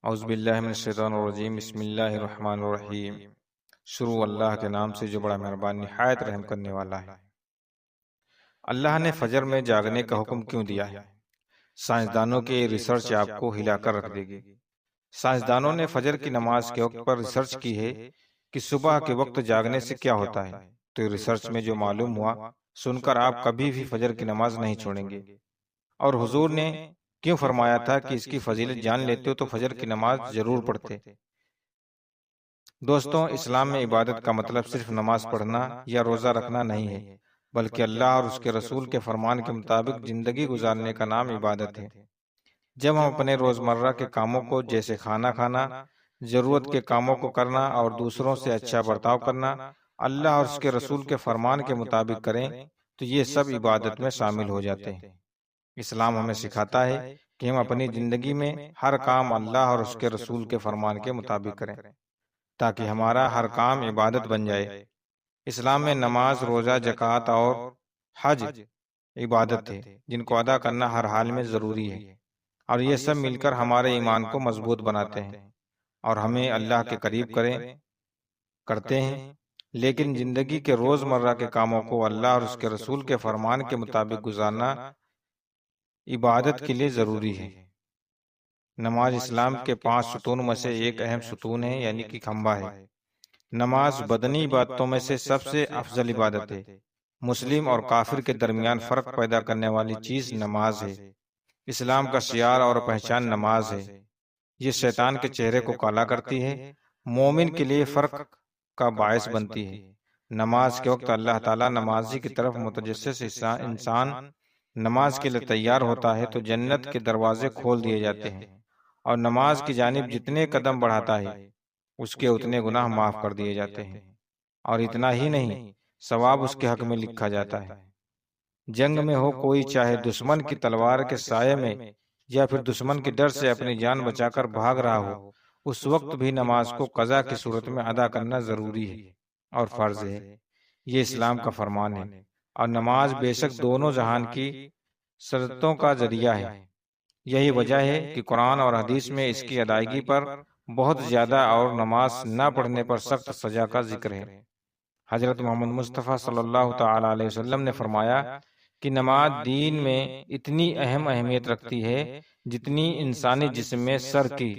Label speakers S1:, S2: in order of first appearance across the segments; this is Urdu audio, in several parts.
S1: اعوذ باللہ من الشیطان الرجیم، بسم اللہ الرحمن الرحیم۔ شروع اللہ کے نام سے جو بڑا مہربان نہایت رحم کرنے والا ہے۔ اللہ نے فجر میں جاگنے کا حکم کیوں دیا ہے؟ سائنسدانوں کی ریسرچ آپ کو ہلا کر رکھ دے گی۔ سائنسدانوں نے فجر کی نماز کے وقت پر ریسرچ کی ہے کہ صبح کے وقت جاگنے سے کیا ہوتا ہے، تو ریسرچ میں جو معلوم ہوا سن کر آپ کبھی بھی فجر کی نماز نہیں چھوڑیں گے۔ اور حضور نے کیوں فرمایا تھا کہ اس کی فضیلت جان لیتے ہو تو فجر کی نماز ضرور پڑھتے۔ دوستوں، اسلام میں عبادت کا مطلب صرف نماز پڑھنا یا روزہ رکھنا نہیں ہے، بلکہ اللہ اور اس کے رسول کے فرمان کے مطابق زندگی گزارنے کا نام عبادت ہے۔ جب ہم اپنے روزمرہ کے کاموں کو جیسے کھانا کھانا، ضرورت کے کاموں کو کرنا اور دوسروں سے اچھا برتاؤ کرنا اللہ اور اس کے رسول کے فرمان کے مطابق کریں تو یہ سب عبادت میں شامل ہو جاتے ہیں۔ اسلام ہمیں سکھاتا ہے کہ ہم اپنی زندگی میں ہر کام اللہ اور اس کے رسول کے فرمان کے مطابق کریں تاکہ ہمارا ہر کام عبادت بن جائے۔ اسلام میں نماز، روزہ، زکوٰۃ اور حج عبادت ہے جن کو ادا کرنا ہر حال میں ضروری ہے، اور یہ سب مل کر ہمارے ایمان کو مضبوط بناتے ہیں اور ہمیں اللہ کے قریب کرتے ہیں۔ لیکن زندگی کے روز مرہ کے کاموں کو اللہ اور اس کے رسول کے فرمان کے مطابق گزارنا عبادت کے لیے ضروری ہے۔ نماز اسلام کے 5 ستون میں سے ایک اہم ستون ہے، یعنی کہ کھمبا ہے۔ نماز بدنی عبادتوں میں سے سب سے افضل عبادت ہے۔ مسلم اور کافر کے درمیان فرق پیدا کرنے والی چیز نماز ہے۔ اسلام کا شعار اور پہچان نماز ہے۔ یہ شیطان کے چہرے کو کالا کرتی ہے، مومن کے لیے فرق کا باعث بنتی ہے۔ نماز کے وقت اللہ تعالیٰ نمازی کی طرف متجسس انسان نماز کے لیے تیار ہوتا ہے تو جنت کے دروازے کھول دیے جاتے ہیں، اور نماز کی جانب جتنے قدم بڑھاتا ہے اس کے اتنے گناہ معاف کر دیے جاتے ہیں، اور اتنا ہی نہیں، ثواب اس کے حق میں لکھا جاتا ہے۔ جنگ میں ہو کوئی، چاہے دشمن کی تلوار کے سائے میں یا پھر دشمن کے ڈر سے اپنی جان بچا کر بھاگ رہا ہو، اس وقت بھی نماز کو قضا کی صورت میں ادا کرنا ضروری ہے اور فرض ہے۔ یہ اسلام کا فرمان ہے، اور نماز بے شک دونوں جہان کی سعادتوں کا ذریعہ ہے۔ یہی وجہ ہے کہ قرآن اور حدیث میں اس کی ادائیگی پر بہت زیادہ اور نماز نہ پڑھنے پر سخت سزا کا ذکر ہے۔ حضرت محمد مصطفیٰ صلی اللہ تعالی علیہ وسلم نے فرمایا کہ نماز دین میں اتنی اہم اہمیت رکھتی ہے جتنی انسانی جسم میں سر کی،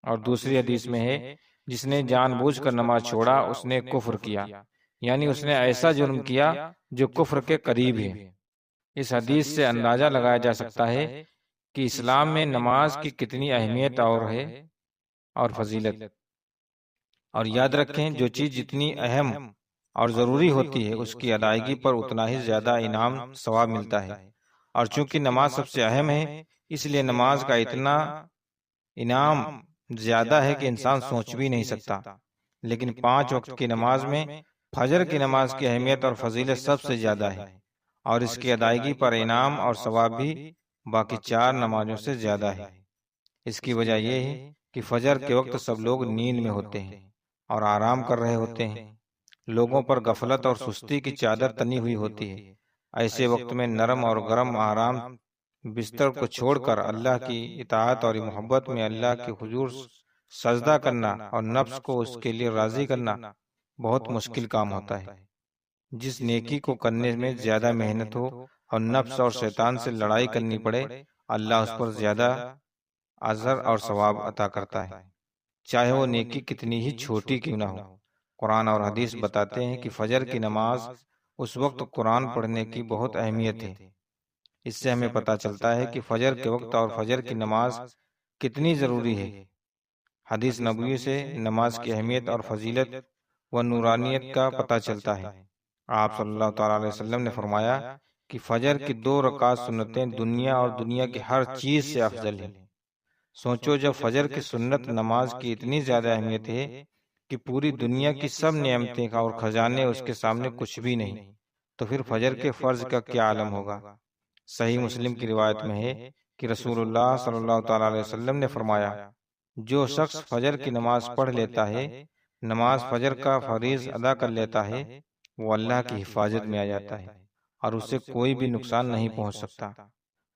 S1: اور دوسری حدیث میں ہے جس نے جان بوجھ کر نماز چھوڑا اس نے کفر کیا، یعنی اس نے ایسا جرم کیا جو کفر کے قریب ہے۔ اس حدیث سے اندازہ لگایا جا سکتا ہے کہ اسلام میں نماز کی کتنی اہمیت اور فضیلت۔ اور یاد رکھیں، جو چیز جتنی اہم اور ضروری ہوتی ہے اس کی ادائیگی پر اتنا ہی زیادہ انعام ثواب ملتا ہے، اور چونکہ نماز سب سے اہم ہے اس لیے نماز کا اتنا انعام زیادہ ہے کہ انسان سوچ بھی نہیں سکتا۔ لیکن 5 وقت کی نماز میں فجر کی نماز کی اہمیت اور فضیلت سب سے زیادہ ہے، اور اس کی ادائیگی پر انعام اور ثواب بھی باقی 4 نمازوں سے زیادہ ہے۔ اس کی وجہ یہ ہے کہ فجر کے وقت سب لوگ نیند میں ہوتے ہیں اور آرام کر رہے ہوتے ہیں، لوگوں پر غفلت اور سستی کی چادر تنی ہوئی ہوتی ہے۔ ایسے وقت میں نرم اور گرم آرام بستر کو چھوڑ کر اللہ کی اطاعت اور محبت میں اللہ کے حضور سجدہ کرنا اور نفس کو اس کے لیے راضی کرنا بہت مشکل کام ہوتا ہے۔ جس نیکی کو کرنے میں زیادہ محنت ہو اور نفس اور شیطان سے لڑائی کرنی پڑے، اللہ اس پر زیادہ اجر اور ثواب عطا کرتا ہے، چاہے وہ نیکی کتنی ہی چھوٹی کیوں نہ ہو۔ قرآن اور حدیث بتاتے ہیں کہ فجر کی نماز اس وقت قرآن پڑھنے کی بہت اہمیت ہے۔ اس سے ہمیں پتہ چلتا ہے کہ فجر کے وقت اور فجر کی نماز کتنی ضروری ہے۔ حدیث نبوی سے نماز کی اہمیت اور فضیلت و نورانیت کا پتہ چلتا ہے۔ آپ صلی اللہ تعالی علیہ وسلم نے فرمایا کہ فجر کی 2 رکعت سنتیں دنیا اور دنیا کی ہر چیز سے افضل ہیں۔ سوچو، جب فجر کی سنت نماز کی اتنی زیادہ اہمیت ہے کہ پوری دنیا کی سب نعمتیں اور خزانے اس کے سامنے کچھ بھی نہیں، تو پھر فجر کے فرض کا کیا عالم ہوگا۔ صحیح مسلم کی روایت میں ہے کہ رسول اللہ صلی اللہ تعالی علیہ وسلم نے فرمایا، جو شخص فجر کی نماز پڑھ لیتا ہے، نماز فجر کا فریض ادا کر لیتا ہے، وہ اللہ کی حفاظت میں آ جاتا ہے اور اسے کوئی بھی نقصان نہیں پہنچ سکتا۔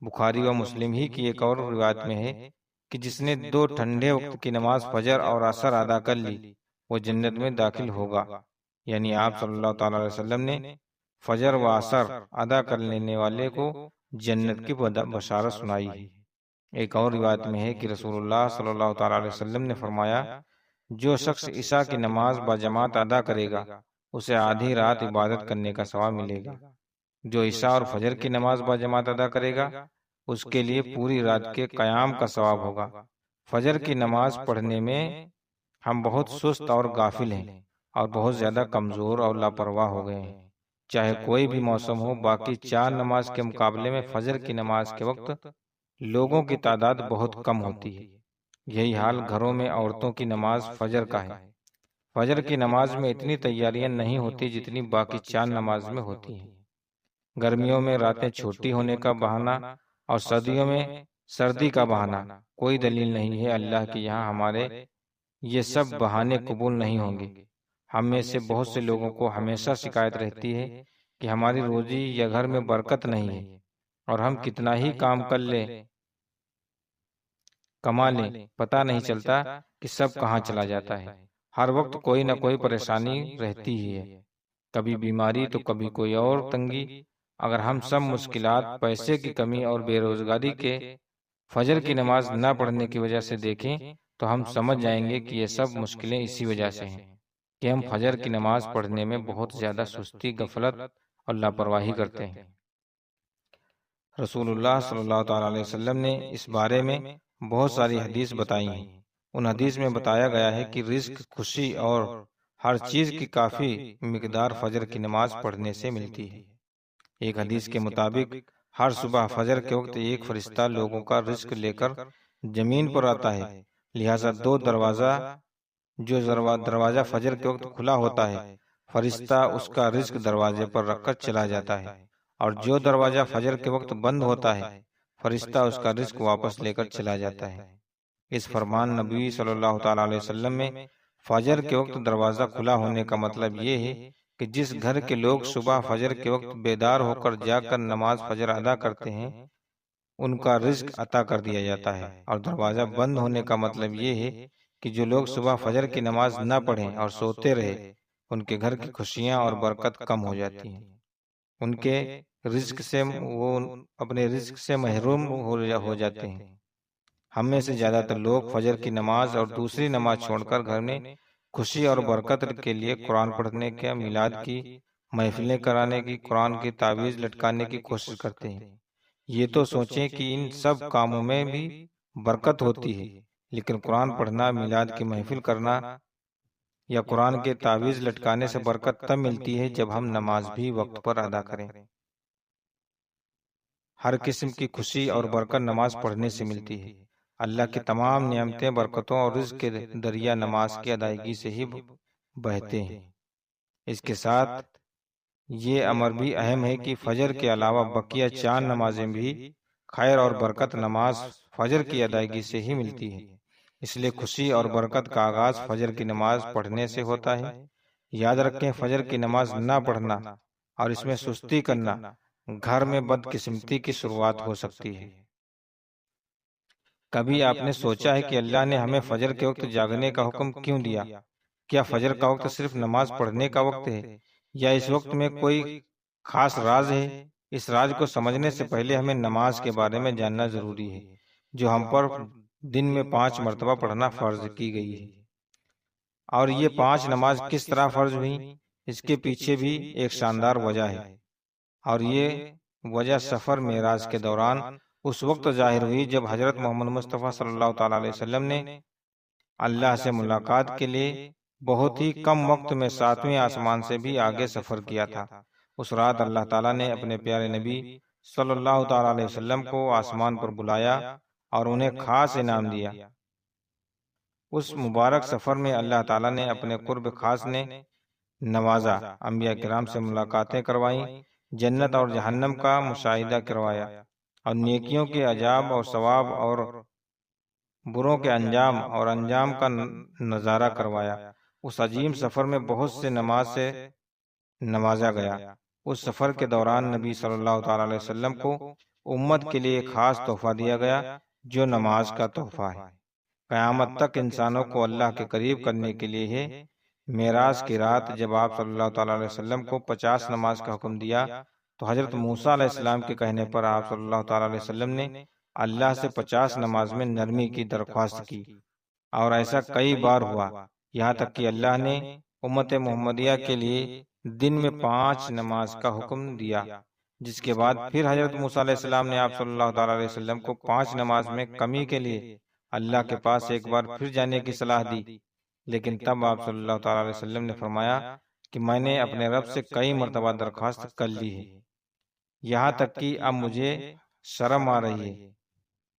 S1: بخاری و مسلم ہی کی ایک اور روایت میں ہے کہ جس نے 2 ٹھنڈے وقت کی نماز فجر اور عصر ادا کر لی وہ جنت میں داخل ہوگا۔ یعنی آپ صلی اللہ تعالی علیہ وسلم نے فجر و عصر ادا کر لینے والے کو جنت کی بشارت سنائی ہے۔ ایک اور روایت میں ہے کہ رسول اللہ صلی اللہ تعالی علیہ وسلم نے فرمایا، جو شخص عشاء کی نماز باجماعت ادا کرے گا اسے آدھی رات عبادت کرنے کا ثواب ملے گا۔ جو عشاء اور فجر کی نماز باجماعت ادا کرے گا اس کے لیے پوری رات کے قیام کا ثواب ہوگا۔ فجر کی نماز پڑھنے میں ہم بہت سست اور غافل ہیں اور بہت زیادہ کمزور اور لاپرواہ ہو گئے ہیں۔ چاہے کوئی بھی موسم ہو، باقی 4 نماز کے مقابلے میں فجر کی نماز کے وقت لوگوں کی تعداد بہت کم ہوتی ہے۔ یہی حال گھروں میں عورتوں کی نماز فجر کا ہے۔ فجر کی نماز میں اتنی تیاریاں نہیں ہوتی جتنی باقی 4 نماز میں ہوتی ہیں۔ گرمیوں میں راتیں چھوٹی ہونے کا بہانہ اور سردیوں میں سردی کا بہانہ کوئی دلیل نہیں ہے۔ اللہ کے یہاں ہمارے یہ سب بہانے قبول نہیں ہوں گے۔ ہم میں سے بہت سے لوگوں کو ہمیشہ شکایت رہتی ہے کہ ہماری روزی یا گھر میں برکت نہیں ہے، اور ہم کتنا ہی کام کر لیں کما لیں پتہ نہیں چلتا کہ سب کہاں چلا جاتا ہے۔ ہر وقت کوئی نہ کوئی پریشانی رہتی ہی ہے، کبھی بیماری تو کبھی کوئی اور تنگی۔ اگر ہم سب مشکلات پیسے کی کمی اور بے روزگاری کے فجر کی نماز نہ پڑھنے کی وجہ سے دیکھیں تو ہم سمجھ جائیں گے کہ یہ سب مشکلیں اسی وجہ سے ہیں کہ ہم فجر کی نماز پڑھنے میں بہت زیادہ سستی، غفلت اور لاپرواہی کرتے ہیں۔ رسول اللہ صلی اللہ تعالی علیہ وسلم نے اس بارے میں بہت ساری حدیث بتائی ہیں۔ ان حدیث میں بتایا گیا ہے کہ رزق، خوشی اور ہر چیز کی کافی مقدار فجر کی نماز پڑھنے سے ملتی ہے۔ ایک حدیث کے مطابق ہر صبح فجر کے وقت ایک فرشتہ لوگوں کا رزق لے کر زمین پر آتا ہے، لہٰذا 2 دروازہ جو دروازہ فجر کے وقت کھلا ہوتا ہے فرشتہ اس کا رزق دروازے پر رکھ کر چلا جاتا ہے، اور جو دروازہ فجر کے وقت بند ہوتا ہے فرشتہ اس کا رزق واپس لے کر چلا جاتا ہے۔ اس فرمان نبی صلی اللہ تعالی علیہ وسلم میں فجر کے وقت دروازہ کھلا ہونے کا مطلب یہ ہے کہ جس گھر کے لوگ صبح فجر کے وقت بیدار ہو کر جا کر نماز فجر ادا کرتے ہیں ان کا رزق عطا کر دیا جاتا ہے، اور دروازہ بند ہونے کا مطلب یہ ہے کہ جو لوگ صبح فجر کی نماز نہ پڑھیں اور سوتے رہے ان کے گھر کی خوشیاں اور برکت کم ہو جاتی ہیں، ان کے رزق سے وہ اپنے رزق سے محروم ہو جاتے ہیں۔ ہم میں سے زیادہ تر لوگ فجر کی نماز اور دوسری نماز چھوڑ کر گھر میں خوشی اور برکت کے لیے قرآن پڑھنے کے، میلاد کی محفلیں کرانے کی، قرآن کی تعویذ لٹکانے کی کوشش کرتے ہیں۔ یہ تو سوچیں کہ ان سب کاموں میں بھی برکت ہوتی ہے، لیکن قرآن پڑھنا، میلاد کی محفل کرنا یا قرآن کے تعویذ لٹکانے سے برکت تب ملتی ہے جب ہم نماز بھی وقت پر ادا کریں۔ ہر قسم کی خوشی اور برکت نماز پڑھنے سے ملتی ہے۔ اللہ کی تمام نعمتیں، برکتوں اور رزق کے دریا نماز کی ادائیگی سے ہی بہتے ہیں۔ اس کے ساتھ یہ امر بھی اہم ہے کہ فجر کے علاوہ بقیہ 4 نمازیں بھی خیر اور برکت نماز فجر کی ادائیگی سے ہی ملتی ہے۔ اس لیے خوشی اور برکت کا آغاز فجر کی نماز پڑھنے سے ہوتا ہے۔ یاد رکھیں، فجر کی نماز نہ پڑھنا اور اس میں سستی کرنا گھر میں بدقسمتی کی شروعات ہو سکتی ہے۔ کبھی آپ نے سوچا ہے کہ اللہ نے ہمیں فجر کے وقت جاگنے کا حکم کیوں دیا؟ کیا فجر کا وقت صرف نماز پڑھنے کا وقت ہے، یا اس وقت میں کوئی خاص راز ہے؟ اس راز کو سمجھنے سے پہلے ہمیں نماز کے بارے میں جاننا ضروری ہے، جو ہم پر دن میں 5 مرتبہ پڑھنا فرض کی گئی ہے۔ اور یہ 5 نماز کس طرح فرض ہوئیں، اس کے پیچھے بھی ایک شاندار وجہ ہے، اور یہ وجہ سفر معراج کے دوران اس وقت ظاہر ہوئی جب حضرت محمد مصطفیٰ صلی اللہ تعالی علیہ وسلم نے اللہ سے ملاقات کے لیے بہت ہی کم وقت میں 7ویں آسمان سے بھی آگے سفر کیا تھا۔ اس رات اللہ تعالیٰ نے اپنے پیارے نبی صلی اللہ تعالی علیہ وسلم کو آسمان پر بلایا اور انہیں خاص انعام دیا۔ اس مبارک سفر میں اللہ تعالیٰ نے اپنے قرب خاص نے نوازا، انبیاء کرام سے ملاقاتیں کروائیں، جنت اور جہنم کا مشاہدہ کروایا، اور نیکیوں کے عجاب اور ثواب اور بروں کے انجام کا نظارہ کروایا۔ اس عظیم سفر میں بہت سے نماز سے نوازا گیا۔ اس سفر کے دوران نبی صلی اللہ تعالی علیہ وسلم کو امت کے لیے ایک خاص تحفہ دیا گیا جو نماز کا تحفہ ہے، قیامت تک انسانوں کو اللہ کے قریب کرنے کے لیے ہے۔ معراج کی رات جب آپ صلی اللہ تعالی علیہ وسلم کو 50 نماز کا حکم دیا تو حضرت موسیٰ علیہ السلام کے کہنے پر آپ صلی اللہ تعالی علیہ وسلم نے اللہ سے 50 نماز میں نرمی کی درخواست کی، اور ایسا کئی بار ہوا، یہاں تک کہ اللہ نے امت محمدیہ کے لیے دن میں 5 نماز کا حکم دیا، جس کے بعد پھر حضرت موسیٰ علیہ السلام نے آپ صلی اللہ تعالی علیہ وسلم کو 5 نماز میں کمی کے لیے اللہ کے پاس ایک بار پھر جانے کی صلاح دی، لیکن تب آپ صلی اللہ تعالی علیہ وسلم نے فرمایا کہ میں نے اپنے رب سے کئی مرتبہ درخواست کر لی ہے، یہاں تک کہ اب مجھے شرم آ رہی ہے،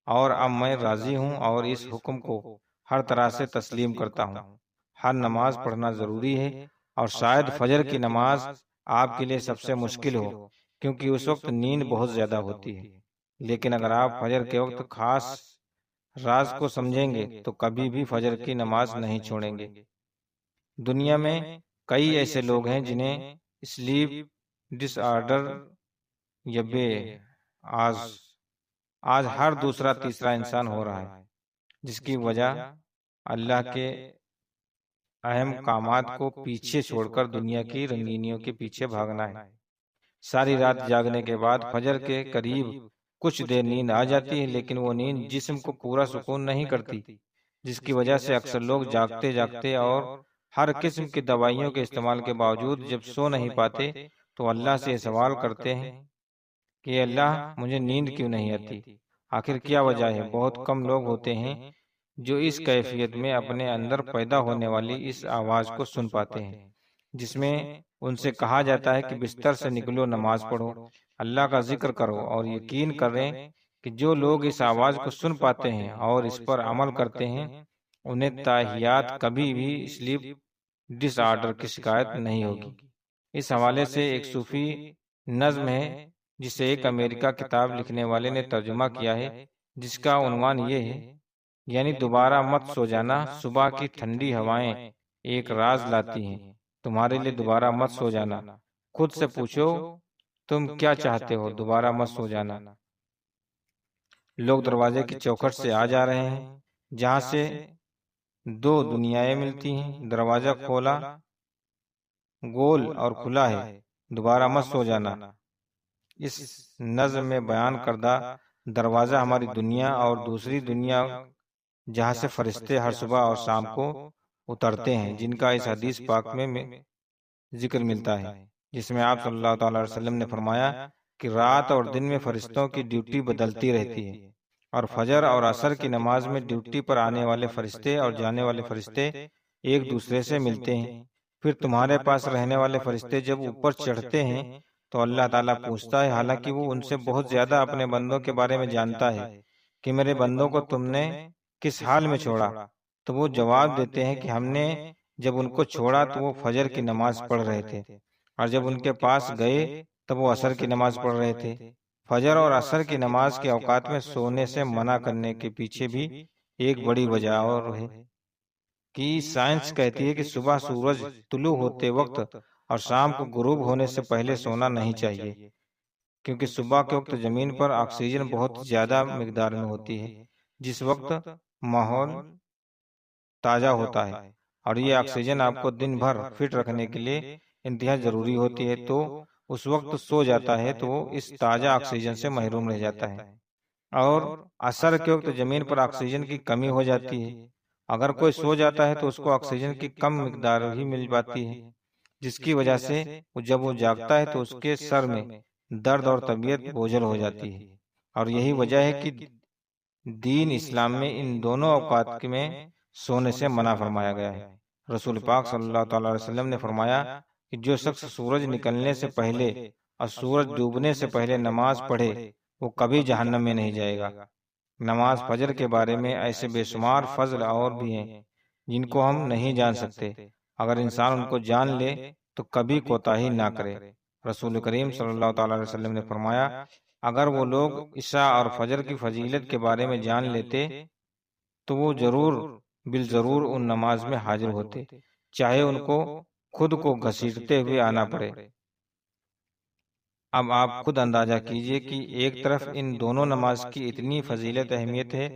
S1: اور اب میں راضی ہوں اور اس حکم کو ہر طرح سے تسلیم کرتا ہوں۔ ہر نماز پڑھنا ضروری ہے، اور شاید فجر کی نماز آپ کے لیے سب سے مشکل ہو، کیونکہ اس وقت نیند بہت زیادہ ہوتی ہے، لیکن اگر آپ فجر کے وقت خاص راز کو سمجھیں گے تو کبھی بھی فجر کی نماز نہیں چھوڑیں گے۔ دنیا میں کئی ایسے لوگ ہیں جنہیں سلیپ ڈس آرڈر یا آج ہر دوسرا تیسرا انسان ہو رہا ہے، جس کی وجہ اللہ کے اہم کامات کو پیچھے چھوڑ کر دنیا کی رنگینیوں کے پیچھے بھاگنا ہے۔ ساری رات جاگنے کے بعد فجر کے قریب کچھ دیر نیند آ جاتی ہے، لیکن وہ نیند جسم کو پورا سکون نہیں کرتی، جس کی وجہ سے اکثر لوگ جاگتے جاگتے اور ہر قسم کی دوائیوں کے استعمال کے باوجود جب سو نہیں پاتے تو اللہ سے یہ سوال کرتے ہیں کہ اللہ مجھے نیند کیوں نہیں آتی؟ آخر کیا وجہ ہے؟ بہت کم لوگ ہوتے ہیں جو اس کیفیت میں اپنے اندر پیدا ہونے والی اس آواز کو سن پاتے ہیں، جس میں ان سے کہا جاتا ہے کہ بستر سے نکلو، نماز پڑھو، اللہ کا ذکر کرو، اور یقین کریں کہ جو لوگ اس آواز کو سن پاتے ہیں اور اس پر عمل کرتے ہیں انہیں تاحیات کبھی بھی سلیپ ڈس آرڈر کی شکایت نہیں ہوگی۔ اس حوالے سے ایک صوفی نظم ہے جسے ایک امریکہ کتاب لکھنے والے نے ترجمہ کیا ہے، جس کا عنوان یہ ہے، یعنی دوبارہ مت سو جانا، صبح کی ٹھنڈی ہوائیں ایک راز لاتی ہیں تمہارے لیے، دوبارہ مت سو جانا، خود سے پوچھو تم کیا چاہتے ہو، دوبارہ مت سو جانا۔ لوگ دروازے کی چوکھٹ سے آ جا رہے ہیں جہاں سے دو دنیایں ملتی ہیں، دروازہ کھولا گول اور کھلا ہے، دوبارہ مت سو جانا۔ اس نظم میں بیان کردہ دروازہ ہماری دنیا اور دوسری دنیا جہاں سے فرشتے ہر صبح اور شام کو اترتے ہیں، جن کا اس حدیث پاک میں ذکر ملتا ہے، جس میں آپ صلی اللہ تعالی علیہ وسلم نے فرمایا کہ رات اور دن میں فرشتوں کی ڈیوٹی بدلتی رہتی ہے، اور فجر اور عصر کی نماز میں ڈیوٹی پر آنے والے فرشتے اور جانے والے فرشتے ایک دوسرے سے ملتے ہیں۔ پھر تمہارے پاس رہنے والے فرشتے جب اوپر چڑھتے ہیں تو اللہ تعالیٰ پوچھتا ہے، حالانکہ وہ ان سے بہت زیادہ اپنے بندوں کے بارے میں جانتا ہے، کہ میرے بندوں کو تم نے کس حال میں چھوڑا؟ تو وہ جواب دیتے ہیں کہ ہم نے جب ان کو چھوڑا تو وہ فجر کی نماز پڑھ رہے تھے، اور جب ان کے پاس گئے تب وہ عصر کی نماز پڑھ رہے تھے۔ فجر اور عصر کی نماز کے اوقات میں سونے سے منع کرنے کے پیچھے بھی ایک بڑی وجہ اور ہے کہ سائنس کہتی ہے کہ صبح سورج طلوع ہوتے وقت اور شام کو غروب ہونے سے پہلے سونا نہیں چاہیے، کیونکہ صبح کے وقت زمین پر آکسیجن بہت زیادہ مقدار میں ہوتی ہے، جس وقت ماحول تازہ ہوتا ہے، اور یہ آکسیجن آپ کو دن بھر فٹ رکھنے کے لیے انتہا ضروری ہوتی ہے، تو اس وقت سو جاتا ہے تو وہ اس تازہ آکسیجن سے محروم رہ جاتا ہے۔ اور عصر کے وقت زمین پر آکسیجن کی کمی ہو جاتی ہے، اگر کوئی سو جاتا ہے تو اس کو آکسیجن کی کم مقدار ہی مل پاتی ہے، جس کی وجہ سے جب وہ جاگتا ہے تو اس کے سر میں درد اور طبیعت بوجھل ہو جاتی ہے۔ اور یہی وجہ ہے کہ دین اسلام میں ان دونوں اوقات میں سونے سے منع فرمایا گیا ہے۔ رسول پاک صلی اللہ تعالی علیہ وسلم نے فرمایا کہ جو شخص سورج نکلنے سے پہلے اور سورج ڈوبنے سے پہلے نماز پڑھے وہ کبھی جہنم میں نہیں جائے گا۔ نماز فجر کے بارے میں ایسے بے شمار فضل اور بھی ہیں جن کو ہم نہیں جان سکتے، اگر انسان ان کو جان لے تو کبھی کوتاہی نہ کرے۔ رسول کریم صلی اللہ تعالی علیہ وسلم نے فرمایا، اگر وہ لوگ عشاء اور فجر کی فضیلت کے بارے میں جان لیتے تو وہ بالضرور ان نماز میں حاضر ہوتے، چاہے ان کو خود کو گھسیٹتے ہوئے آنا پڑے۔ اب آپ خود اندازہ کیجئے کہ ایک طرف ان دونوں نماز کی اتنی فضیلت اہمیت ہے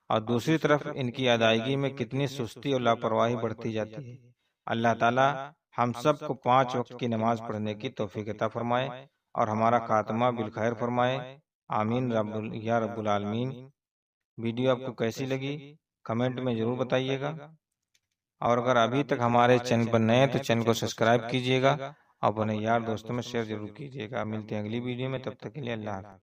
S1: اور دوسری طرف ان کی ادائیگی میں کتنی سستی اور لاپرواہی بڑھتی جاتی ہے۔ اللہ تعالی ہم سب کو 5 وقت کی نماز پڑھنے کی توفیق عطا فرمائے اور ہمارا خاتمہ بالخیر فرمائے، آمین یا رب العالمین۔ ویڈیو آپ کو کیسی لگی کمنٹ میں ضرور بتائیے گا، اور اگر ابھی تک ہمارے چینل پر نئے ہیں تو چینل کو سبسکرائب کیجیے گا، اپنے یار دوستوں میں شیئر ضرور کیجیے گا۔ ملتے ہیں اگلی ویڈیو میں، تب تک کے لیے اللہ حافظ۔